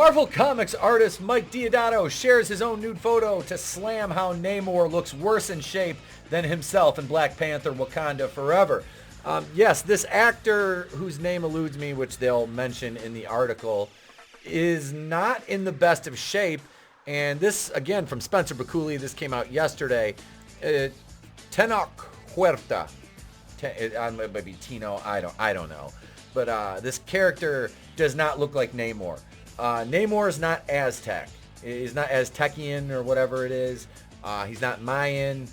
Marvel Comics artist Mike Deodato shares his own nude photo to slam how Namor looks worse in shape than himself in Black Panther Wakanda Forever. Yes, this actor whose name eludes me, which they'll mention in the article, is not in the best of shape. And this, again, from Spencer Bakuli, this came out yesterday. Tenoch Huerta. It might be Tino, I don't know. But this character does not look like Namor. Namor is not Aztec. He's not Aztecian or whatever it is. He's not Mayan.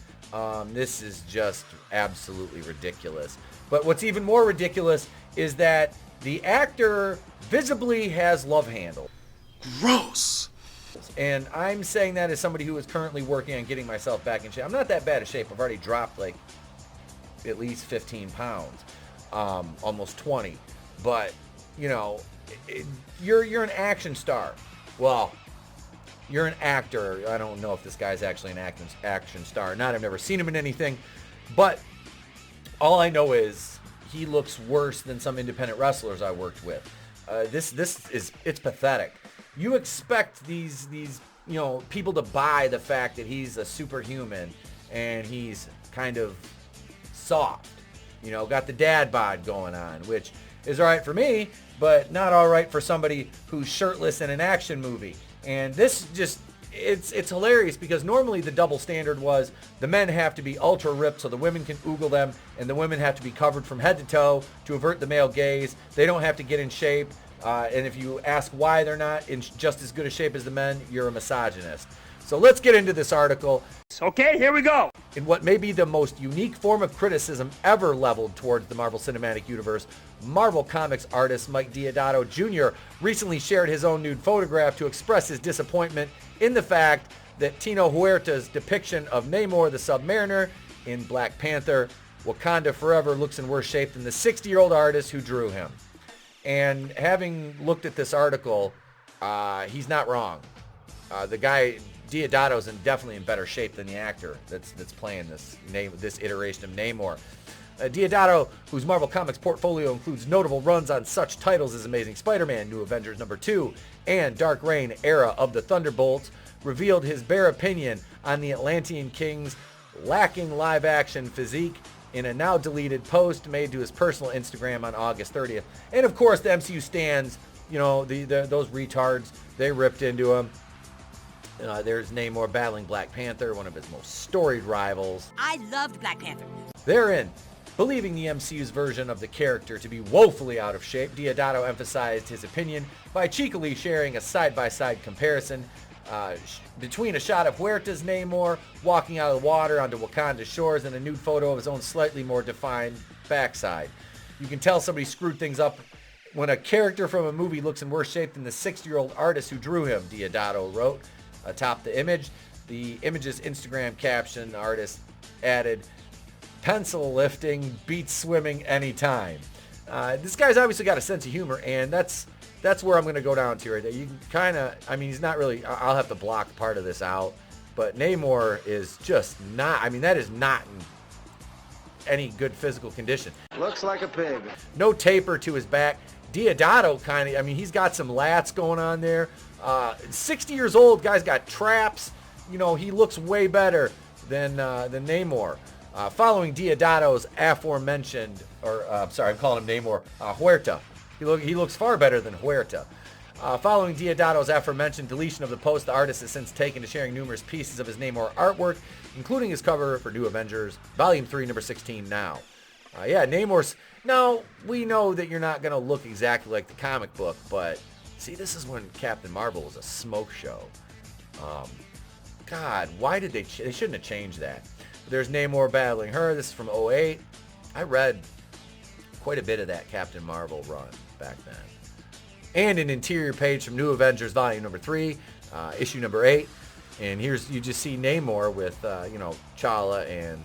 This is just absolutely ridiculous. But what's even more ridiculous is that the actor visibly has love handles. Gross. And I'm saying that as somebody who is currently working on getting myself back in shape. I'm not that bad of shape. I've already dropped like at least 15 pounds, almost 20. But, you know, you're an action star. Well, you're an actor. I don't know if this guy's actually an action star or not. I've never seen him in anything. But all I know is he looks worse than some independent wrestlers I worked with. It's pathetic. You expect these people to buy the fact that he's a superhuman and he's kind of soft. Got the dad bod going on, which is all right for me, but not all right for somebody who's shirtless in an action movie. And this just, it's hilarious because normally the double standard was the men have to be ultra ripped so the women can oogle them, and the women have to be covered from head to toe to avert the male gaze. They don't have to get in shape. And if you ask why they're not in just as good a shape as the men, you're a misogynist. So let's get into this article. Okay, here we go. In what may be the most unique form of criticism ever leveled towards the Marvel Cinematic Universe, Marvel Comics artist Mike Deodato Jr. recently shared his own nude photograph to express his disappointment in the fact that Tino Huerta's depiction of Namor the Submariner in Black Panther Wakanda Forever looks in worse shape than the 60-year-old artist who drew him. And having looked at this article, he's not wrong. The guy Deodato's definitely in better shape than the actor that's playing this iteration of Namor. Deodato, whose Marvel Comics portfolio includes notable runs on such titles as Amazing Spider-Man, New Avengers #2, and Dark Reign, Era of the Thunderbolts, revealed his bare opinion on the Atlantean King's lacking live-action physique in a now-deleted post made to his personal Instagram on August 30th. And of course, the MCU stands, those retards, they ripped into him. There's Namor battling Black Panther, one of his most storied rivals. I loved Black Panther. Therein, believing the MCU's version of the character to be woefully out of shape, Deodato emphasized his opinion by cheekily sharing a side-by-side comparison between a shot of Huerta's Namor walking out of the water onto Wakanda's shores and a nude photo of his own slightly more defined backside. You can tell somebody screwed things up when a character from a movie looks in worse shape than the 60-year-old artist who drew him, Deodato wrote. Atop the image, the image's Instagram caption, the artist added, "Pencil lifting beats swimming anytime." This guy's obviously got a sense of humor, and that's where I'm going to go down to right there. You can he's not really, I'll have to block part of this out, but Namor is just not, that is not in any good physical condition. Looks like a pig. No taper to his back. Deodato he's got some lats going on there. 60 years old, guy's got traps. He looks way better than Namor. Following Deodato's aforementioned, I'm calling him Namor, Huerta. He looks far better than Huerta. Following Deodato's aforementioned deletion of the post, the artist has since taken to sharing numerous pieces of his Namor artwork, including his cover for New Avengers, Volume 3, number 16 now. Namor's... Now, we know that you're not going to look exactly like the comic book, but see, this is when Captain Marvel was a smoke show. God, why did they shouldn't have changed that. There's Namor battling her. This is from 2008. I read quite a bit of that Captain Marvel run back then. And an interior page from New Avengers Volume number 3, issue number 8. And you just see Namor with, T'Challa and,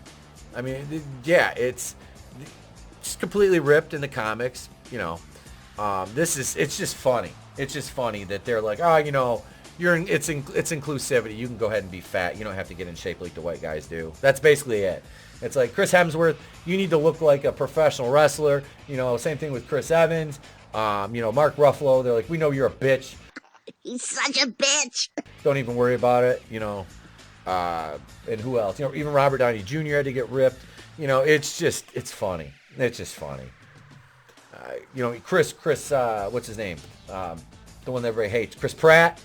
it's completely ripped in the comics, it's just funny. It's just funny that they're like, it's inclusivity. You can go ahead and be fat. You don't have to get in shape like the white guys do. That's basically it. It's like Chris Hemsworth, you need to look like a professional wrestler. Same thing with Chris Evans. Mark Ruffalo, they're like, we know you're a bitch. He's such a bitch. Don't even worry about it, you know. And who else? You know, even Robert Downey Jr. had to get ripped. You know, it's funny. It's just funny. You know, Chris, what's his name? The one that everybody hates, Chris Pratt.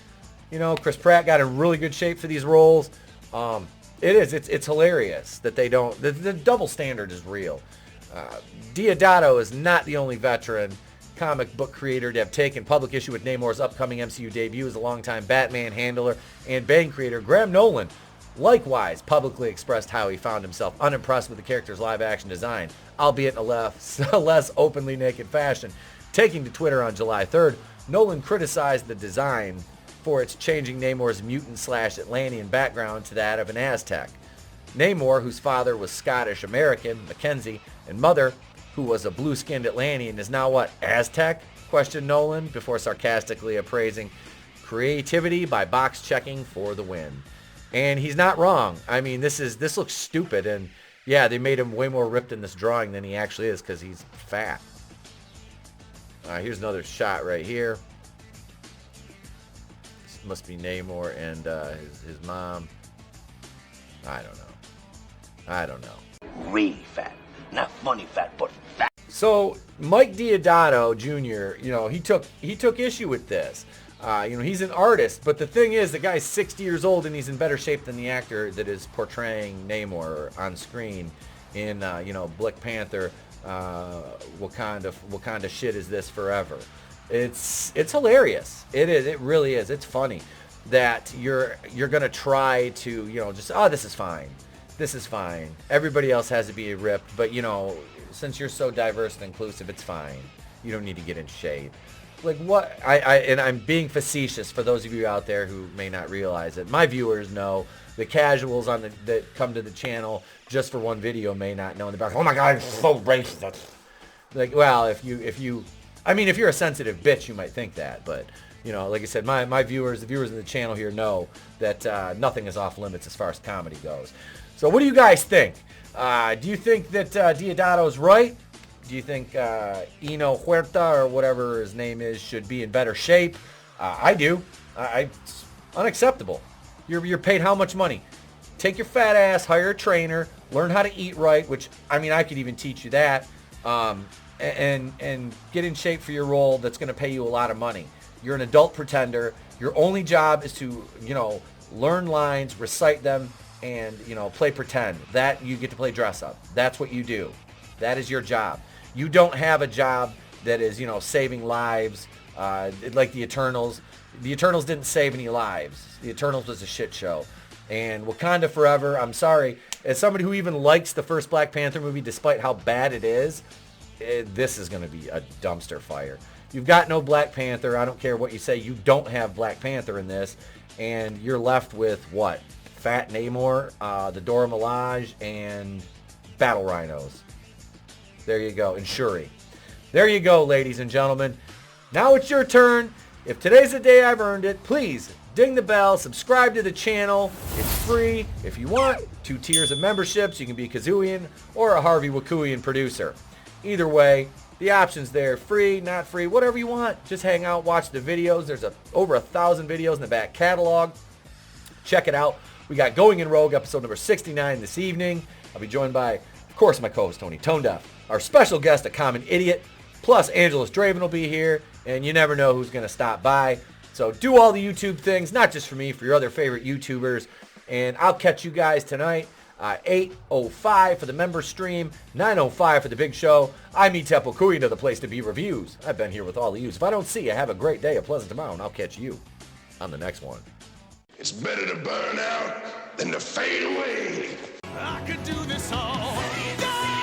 You know, Chris Pratt got in really good shape for these roles. It's hilarious that they don't, the double standard is real. Deodato is not the only veteran comic book creator to have taken public issue with Namor's upcoming MCU debut as a longtime Batman handler and Bane creator. Graham Nolan likewise publicly expressed how he found himself unimpressed with the character's live-action design, albeit in a less openly naked fashion. Taking to Twitter on July 3rd, Nolan criticized the design for its changing Namor's mutant/Atlantean background to that of an Aztec. Namor, whose father was Scottish-American, Mackenzie, and mother, who was a blue-skinned Atlantean, is now what, Aztec? Questioned Nolan, before sarcastically appraising creativity by box-checking for the win. And he's not wrong. I mean, this looks stupid, and yeah, they made him way more ripped in this drawing than he actually is because he's fat. Here's another shot right here. This must be Namor and his mom. I don't know. Really fat. Not funny fat, but fat. So Mike Deodato Jr., you know, he took issue with this. You know, he's an artist, but the thing is, the guy's 60 years old and he's in better shape than the actor that is portraying Namor on screen in, you know, Black Panther. What kind of shit is this forever? It's hilarious. It is. It really is. It's funny that you're gonna try to, you know, just, oh, this is fine. This is fine. Everybody else has to be ripped, but you know, since you're so diverse and inclusive, it's fine. You don't need to get in shape. Like what? And I'm being facetious for those of you out there who may not realize it. My viewers know. The casuals that come to the channel just for one video may not know in the back. Oh my God, it's so racist. Like, well, if you're a sensitive bitch, you might think that, but you know, like I said, my viewers, the viewers of the channel here know that nothing is off limits as far as comedy goes. So what do you guys think? Do you think that Deodato's right? Do you think Eno Huerta, or whatever his name is, should be in better shape? I do. It's unacceptable. You're paid how much money? Take your fat ass, hire a trainer, learn how to eat right, which, I mean, I could even teach you that, and get in shape for your role that's going to pay you a lot of money. You're an adult pretender. Your only job is to, you know, learn lines, recite them, and, you know, play pretend. That you get to play dress up. That's what you do. That is your job. You don't have a job that is, you know, saving lives, like the Eternals. The Eternals didn't save any lives. The Eternals was a shit show. And Wakanda Forever, I'm sorry, as somebody who even likes the first Black Panther movie, despite how bad it is, this is going to be a dumpster fire. You've got no Black Panther. I don't care what you say. You don't have Black Panther in this. And you're left with what? Fat Namor, the Dora Milaje, and Battle Rhinos. There you go. And Shuri. There you go, ladies and gentlemen. Now it's your turn. If today's the day I've earned it, please ding the bell, subscribe to the channel. It's free. If you want, 2 tiers of memberships. You can be a Kazooian or a Harvey Wakuian producer. Either way, the option's there. Free, not free, whatever you want. Just hang out, watch the videos. There's over 1,000 videos in the back catalog. Check it out. We got Going in Rogue, episode number 69 this evening. I'll be joined by, of course, my co-host, Tony ToneDef. Our special guest, a common idiot. Plus, Angelus Draven will be here, and you never know who's going to stop by. So do all the YouTube things, not just for me, for your other favorite YouTubers. And I'll catch you guys tonight, 8:05 for the member stream, 9:05 for the big show. I'm Tepo Kuya to the place to be reviews. I've been here with all of you. If I don't see you, have a great day, a pleasant tomorrow, and I'll catch you on the next one. It's better to burn out than to fade away. I could do this all day.